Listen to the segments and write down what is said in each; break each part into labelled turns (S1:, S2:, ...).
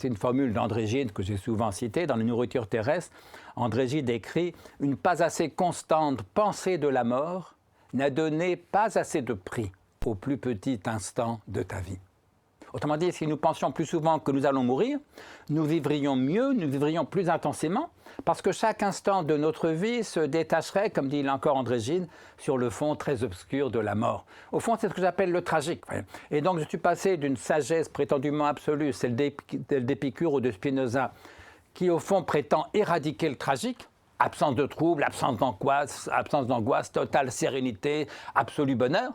S1: C'est une formule d'André Gide que j'ai souvent citée dans La nourriture terrestre. André Gide écrit « Une pas assez constante pensée de la mort n'a donné pas assez de prix au plus petit instant de ta vie. » Autrement dit, si nous pensions plus souvent que nous allons mourir, nous vivrions mieux, nous vivrions plus intensément, parce que chaque instant de notre vie se détacherait, comme dit encore André Gide, sur le fond très obscur de la mort. Au fond, c'est ce que j'appelle le tragique. Et donc, je suis passé d'une sagesse prétendument absolue, celle d'Épicure ou de Spinoza, qui au fond prétend éradiquer le tragique, absence de trouble, absence d'angoisse, totale sérénité, absolu bonheur,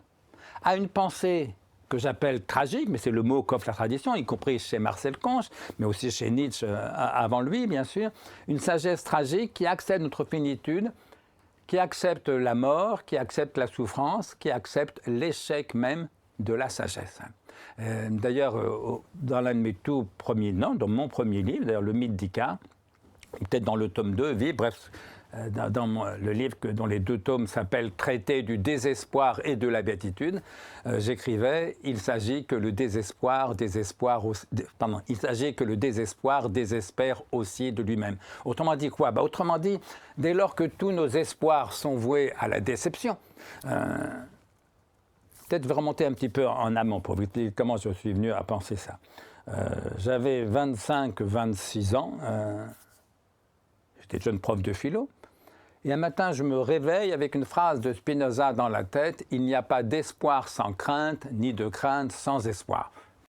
S1: à une pensée que j'appelle tragique, mais c'est le mot qu'offre la tradition, y compris chez Marcel Conche, mais aussi chez Nietzsche avant lui, bien sûr, une sagesse tragique qui accepte notre finitude, qui accepte la mort, qui accepte la souffrance, qui accepte l'échec même de la sagesse. D'ailleurs, dans l'un de mes tout premiers, non, dans mon premier livre, d'ailleurs, Le mythe d'Icare, peut-être dans le tome 2, bref, dans le livre dont les 2 tomes s'appellent « Traité du désespoir et de la béatitude », j'écrivais « Il s'agit que le désespoir désespère aussi de lui-même ». Autrement dit quoi ? Autrement dit, dès lors que tous nos espoirs sont voués à la déception, peut-être je vais remonter un petit peu en amont pour vous dire comment je suis venu à penser ça. J'avais 25-26 ans, j'étais jeune prof de philo. Et un matin, je me réveille avec une phrase de Spinoza dans la tête « Il n'y a pas d'espoir sans crainte, ni de crainte sans espoir ».